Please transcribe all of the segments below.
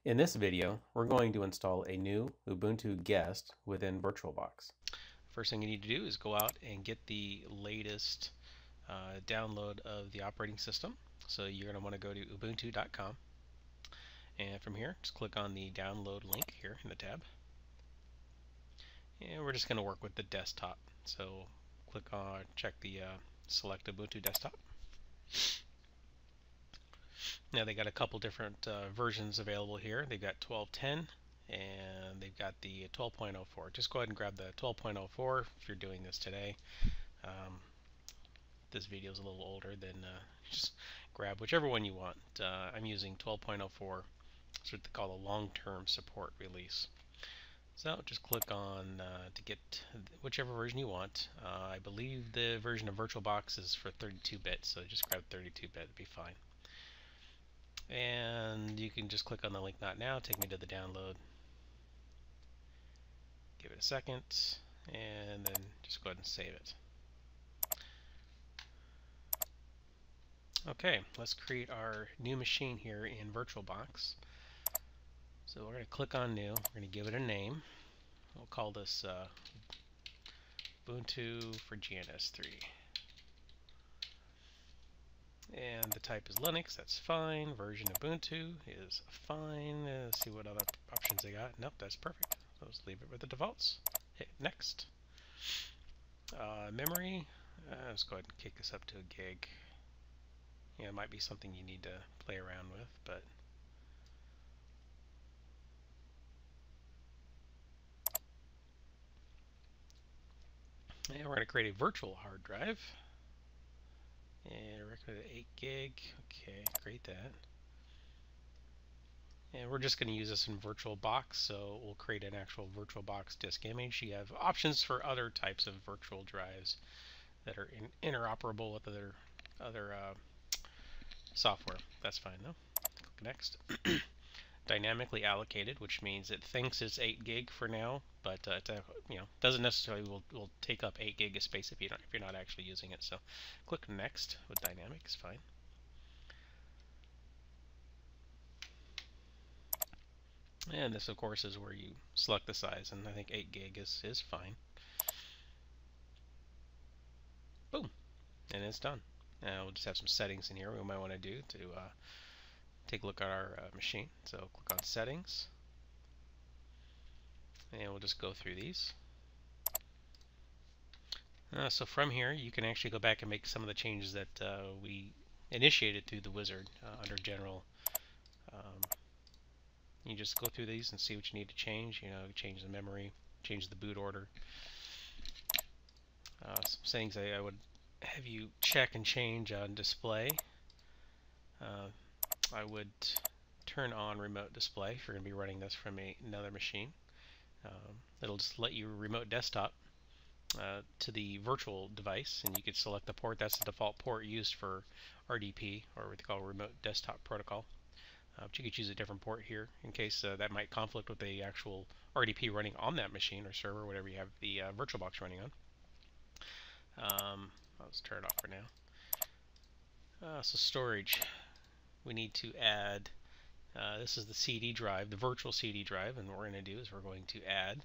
In this video, we're going to install a new Ubuntu Guest within VirtualBox. First thing you need to do is go out and get the latest download of the operating system. So you're going to want to go to ubuntu.com, and from here just click on the download link here in the tab, and we're just going to work with the desktop. So click on, select Ubuntu desktop. Now they got a couple different versions available here. They've got 12.10 and they've got the 12.04. Just go ahead and grab the 12.04 if you're doing this today. This video is a little older, then just grab whichever one you want. I'm using 12.04. That's what they call a long-term support release. So just click on to get whichever version you want. I believe the version of VirtualBox is for 32-bit, so just grab 32-bit, it'll be fine. And you can just click on the link not now, take me to the download. Give it a second, and then just go ahead and save it. Okay, let's create our new machine here in VirtualBox. So we're going to click on new, we're going to give it a name. We'll call this Ubuntu for GNS3. And the type is Linux, that's fine. Version Ubuntu is fine. Let's see what other options they got. Nope, that's perfect. Let's leave it with the defaults. Hit next. Memory, let's go ahead and kick this up to a gig. Yeah, it might be something you need to play around with, but and we're going to create a virtual hard drive. And we're going to 8 gig. Okay, create that. And we're just going to use this in VirtualBox, so we'll create an actual VirtualBox disk image. You have options for other types of virtual drives that are interoperable with other software. That's fine though. Click next. Dynamically allocated, which means it thinks it's 8 gig for now, but doesn't necessarily will take up 8 gig of space if you're not actually using it. So click next with dynamic is fine. And this of course is where you select the size, and I think 8 gig is fine. Boom, and it's done. Now we'll just have some settings in here we might want to do to take a look at our machine. So click on settings, and we'll just go through these. So from here you can actually go back and make some of the changes that we initiated through the wizard under general. You just go through these and see what you need to change. Change the memory, change the boot order. Some settings I would have you check and change on display. I would turn on remote display if you're going to be running this from another machine. It'll just let you remote desktop to the virtual device, and you could select the port. That's the default port used for RDP, or what they call remote desktop protocol. But you could choose a different port here in case that might conflict with the actual RDP running on that machine or server, whatever you have the VirtualBox running on. I'll just turn it off for now. So storage, we need to add, this is the CD drive, the virtual CD drive, and what we're going to do is we're going to add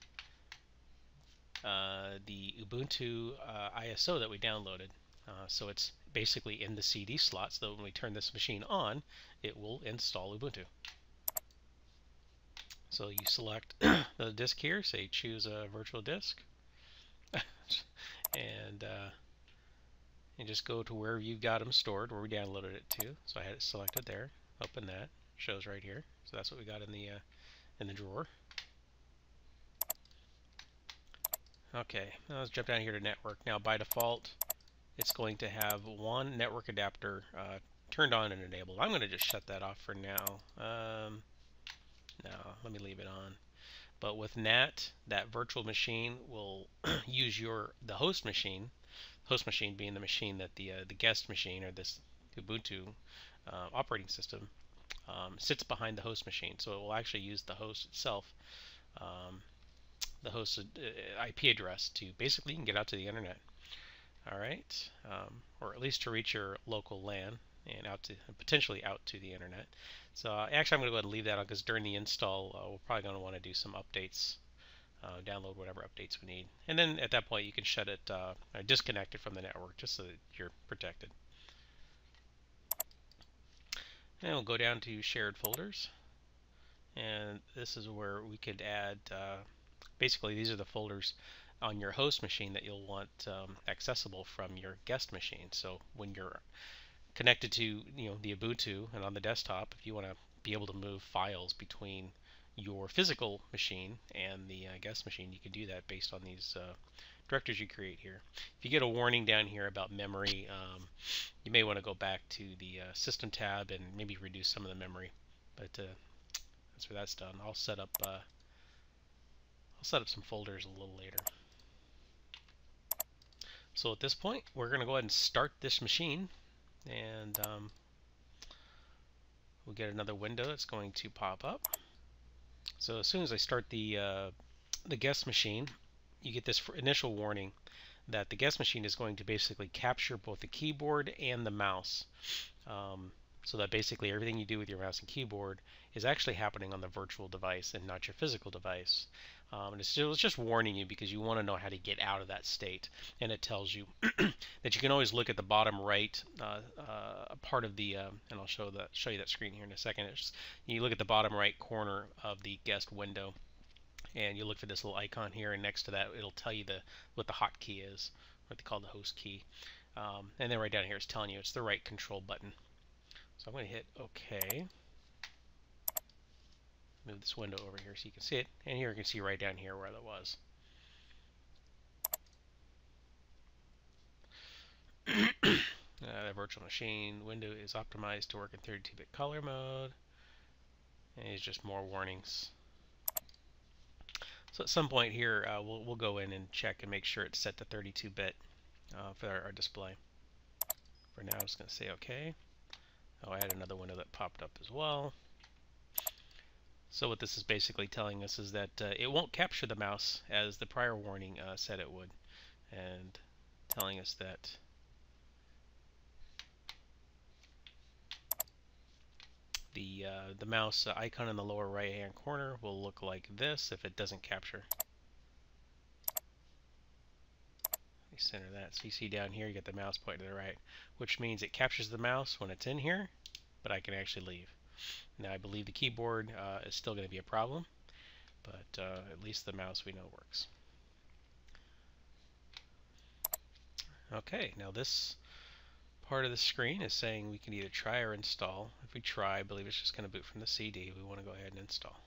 the Ubuntu ISO that we downloaded. So it's basically in the CD slot, so that when we turn this machine on, it will install Ubuntu. So you select the disk here, say choose a virtual disk, and just go to wherever you've got them stored, where we downloaded it to. So I had it selected there. Open that. Shows right here. So that's what we got in the drawer. Okay, now let's jump down here to network. Now by default, it's going to have one network adapter turned on and enabled. I'm going to just shut that off for now. No, let me leave it on. But with NAT, that virtual machine will use the host machine. Host machine being the machine that the guest machine, or this Ubuntu operating system, sits behind the host machine. So it will actually use the host itself, the host IP address, to basically you can get out to the internet. All right, or at least to reach your local LAN. and out to potentially out to the internet. So actually, I'm going to go ahead and leave that on because during the install, we're probably going to want to do some updates, download whatever updates we need, and then at that point you can shut it, or disconnect it from the network, just so that you're protected. And we'll go down to shared folders, and this is where we could add. Basically, these are the folders on your host machine that you'll want accessible from your guest machine. So when you're connected to the Ubuntu and on the desktop, if you want to be able to move files between your physical machine and the guest machine, you can do that based on these directories you create here. If you get a warning down here about memory, you may want to go back to the System tab and maybe reduce some of the memory. But that's where that's done. I'll set up some folders a little later. So at this point, we're going to go ahead and start this machine, and we'll get another window that's going to pop up. So as soon as I start the guest machine, you get this initial warning that the guest machine is going to basically capture both the keyboard and the mouse. So that basically everything you do with your mouse and keyboard is actually happening on the virtual device and not your physical device. And it's just warning you because you want to know how to get out of that state. And it tells you that you can always look at the bottom right part of the, and I'll show you that screen here in a second. You look at the bottom right corner of the guest window, and you look for this little icon here, and next to that it'll tell you what the hotkey is, what they call the host key. And then right down here it's telling you it's the right control button. So I'm going to hit OK. Move this window over here so you can see it, and here you can see right down here where that was. The virtual machine window is optimized to work in 32-bit color mode, and it's just more warnings. So at some point here, we'll go in and check and make sure it's set to 32-bit for our display. For now, I'm just going to say OK. I'll add another window that popped up as well. So what this is basically telling us is that it won't capture the mouse as the prior warning said it would, and telling us that the mouse icon in the lower right hand corner will look like this if it doesn't capture. Let me center that. So you see down here you get the mouse pointing to the right, which means it captures the mouse when it's in here, but I can actually leave. Now I believe the keyboard is still going to be a problem, but at least the mouse we know works. Okay, now this part of the screen is saying we can either try or install. If we try, I believe it's just going to boot from the CD. We want to go ahead and install.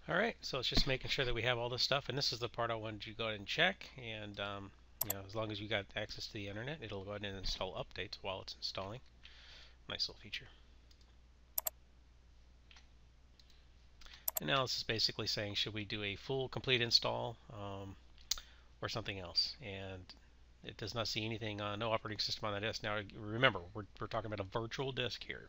Alright, so it's just making sure that we have all this stuff, and this is the part I wanted you to go ahead and check, and as long as you got access to the internet, it'll go ahead and install updates while it's installing. Nice little feature. And now this is basically saying, should we do a full complete install or something else? And it does not see anything, no operating system on the disk. Now remember, we're talking about a virtual disk here.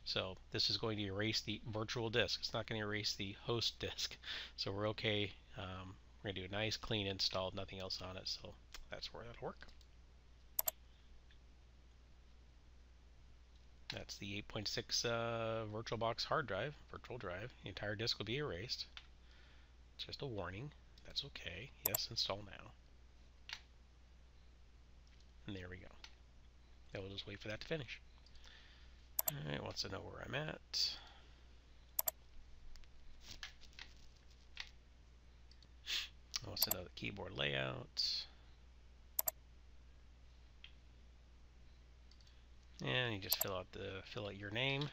So this is going to erase the virtual disk. It's not going to erase the host disk. So we're okay. We're going to do a nice clean install, nothing else on it. So that's where that'll work. That's the 8.6 VirtualBox hard drive, virtual drive. The entire disk will be erased. Just a warning. That's okay. Yes, install now. And there we go. Now we'll just wait for that to finish. Alright, it wants to know where I'm at. It wants to know the keyboard layout. And you just fill out your name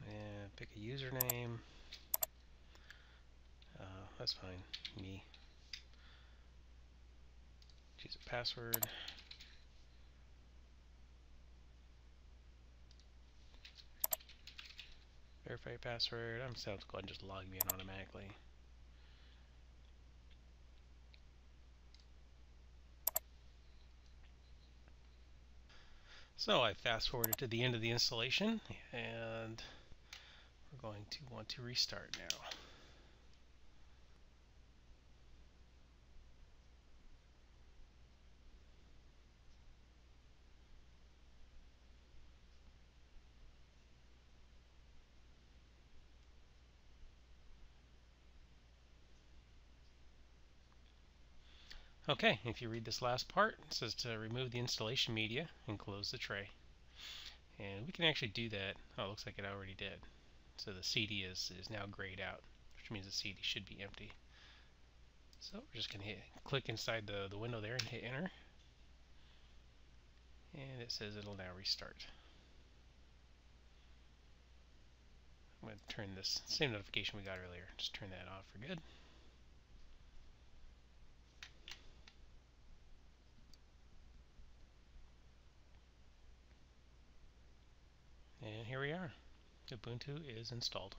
and pick a username. That's fine. Me. Choose a password. Verify your password. I'm just going to go ahead and just log me in automatically. So I fast forwarded to the end of the installation, and we're going to want to restart now. Okay, if you read this last part, it says to remove the installation media and close the tray. And we can actually do that. Oh, it looks like it already did. So the CD is now grayed out, which means the CD should be empty. So we're just going to click inside the window there and hit enter. And it says it'll now restart. I'm going to turn this same notification we got earlier. Just turn that off for good. And here we are. Ubuntu is installed.